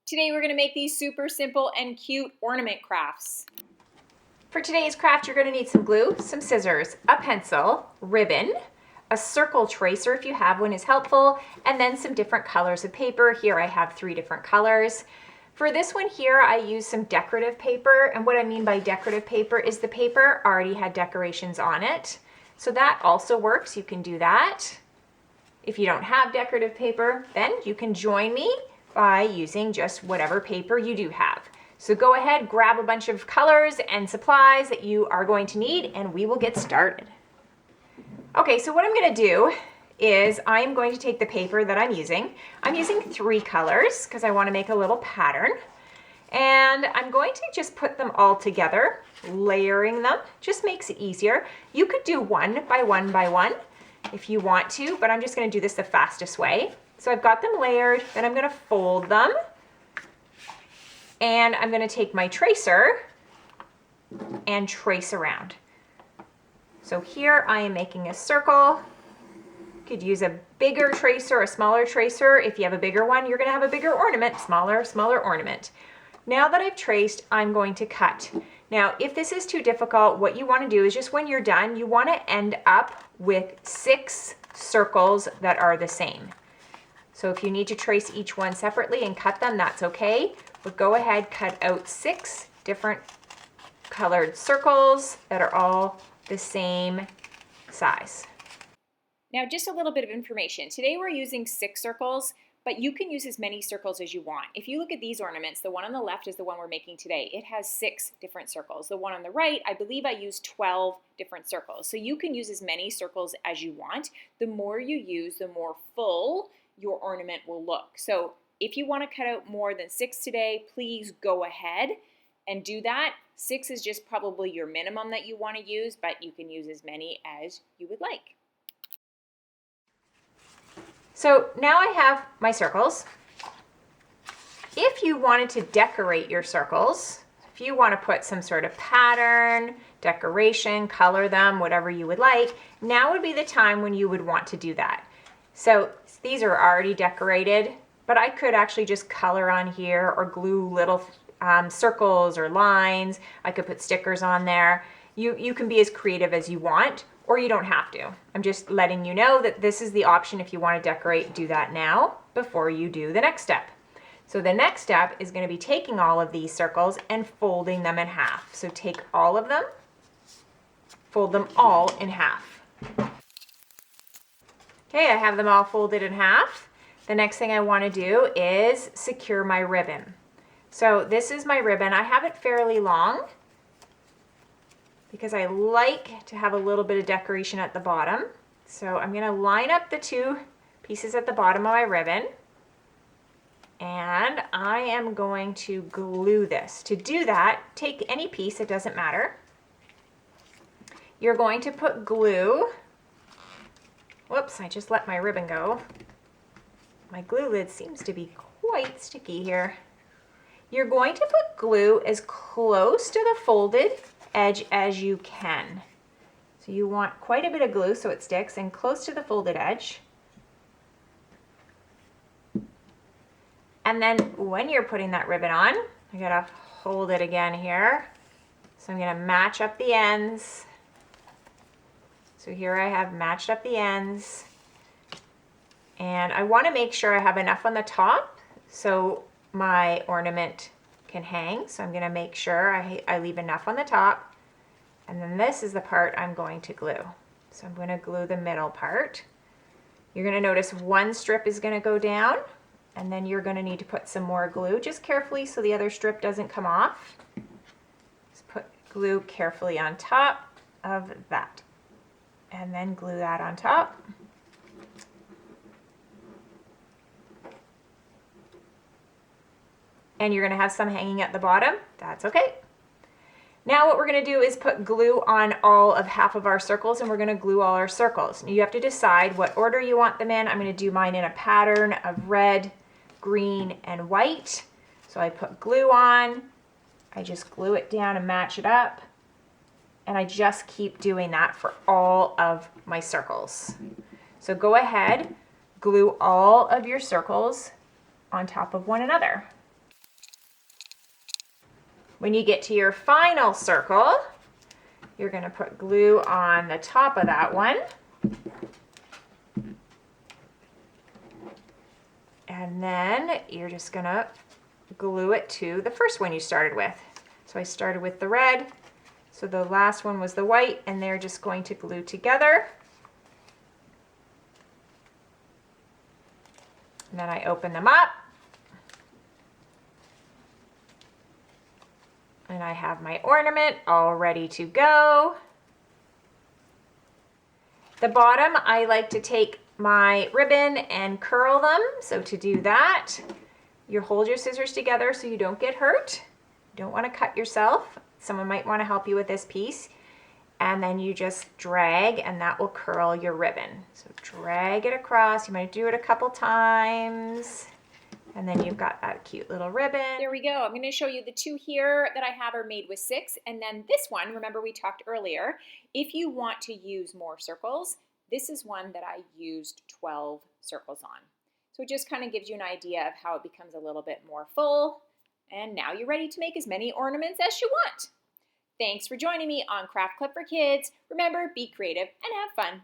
Today we're going to make these super simple and cute ornament crafts. For today's craft, you're going to need some glue, some scissors, a pencil, ribbon, a circle tracer if you have one is helpful, and then some different colors of paper. Here I have 3 different colors. For this one here, I use some decorative paper, and what I mean by decorative paper is the paper already had decorations on it. So that also works, you can do that. If you don't have decorative paper, then you can join me by using just whatever paper you do have. So go ahead, grab a bunch of colors and supplies that you are going to need, and we will get started. Okay, so what I'm going to do is I'm going to take the paper that I'm using. I'm using 3 colors because I want to make a little pattern. And I'm going to just put them all together, layering them. Just makes it easier. You could do one by one by one if you want to, but I'm just going to do this the fastest way. So I've got them layered, then I'm going to fold them, and I'm going to take my tracer and trace around. So here I am making a circle. You could use a bigger tracer, a smaller tracer. If you have a bigger one, you're going to have a bigger ornament, smaller ornament. Now that I've traced, I'm going to cut. Now, if this is too difficult, what you want to do is just when you're done, you want to end up with 6 circles that are the same. So if you need to trace each one separately and cut them, that's okay. But go ahead, cut out 6 different colored circles that are all the same size. Now just a little bit of information. Today we're using 6 circles, but you can use as many circles as you want. If you look at these ornaments, the one on the left is the one we're making today. It has 6 different circles. The one on the right, I believe I used 12 different circles. So you can use as many circles as you want. The more you use, the more full your ornament will look. So if you want to cut out more than 6 today, please go ahead and do that. 6 is just probably your minimum that you want to use, but you can use as many as you would like. So now I have my circles. If you wanted to decorate your circles, if you want to put some sort of pattern, decoration, color them, whatever you would like, now would be the time when you would want to do that. So these are already decorated, but I could actually just color on here or glue little circles or lines. I could put stickers on there. You can be as creative as you want, or you don't have to. I'm just letting you know that this is the option. If you want to decorate, do that now before you do the next step. So the next step is going to be taking all of these circles and folding them in half. So take all of them, fold them all in half. Okay, I have them all folded in half. The next thing I want to do is secure my ribbon. So this is my ribbon. I have it fairly long because I like to have a little bit of decoration at the bottom. So I'm going to line up the 2 pieces at the bottom of my ribbon, and I am going to glue this. To do that, take any piece, it doesn't matter. You're going to put glue. Whoops, I just let my ribbon go. My glue lid seems to be quite sticky here. You're going to put glue as close to the folded edge as you can. So you want quite a bit of glue so it sticks, and close to the folded edge. And then when you're putting that ribbon on, I gotta hold it again here. So I'm gonna match up the ends. So here I have matched up the ends, and I want to make sure I have enough on the top so my ornament can hang. So I'm going to make sure I leave enough on the top, and then this is the part I'm going to glue. So I'm going to glue the middle part. You're going to notice one strip is going to go down, and then you're going to need to put some more glue, just carefully so the other strip doesn't come off. Just put glue carefully on top of that, and then glue that on top. And you're going to have some hanging at the bottom. That's okay. Now what we're going to do is put glue on all of half of our circles, and we're going to glue all our circles. You have to decide what order you want them in. I'm going to do mine in a pattern of red, green, and white. So I put glue on. I just glue it down and match it up. And I just keep doing that for all of my circles. So go ahead, glue all of your circles on top of one another. When you get to your final circle, you're going to put glue on the top of that one. And then you're just going to glue it to the first one you started with. So I started with the red, so the last one was the white, and they're just going to glue together. And then I open them up. And I have my ornament all ready to go. The bottom, I like to take my ribbon and curl them. So to do that, you hold your scissors together so you don't get hurt. You don't want to cut yourself. Someone might want to help you with this piece. And then you just drag, and that will curl your ribbon. So drag it across. You might do it a couple times. And then you've got that cute little ribbon. There we go. I'm going to show you the two here that I have are made with 6. And then this one, remember we talked earlier, if you want to use more circles, this is one that I used 12 circles on. So it just kind of gives you an idea of how it becomes a little bit more full. And now you're ready to make as many ornaments as you want. Thanks for joining me on Craft Club for Kids. Remember, be creative and have fun.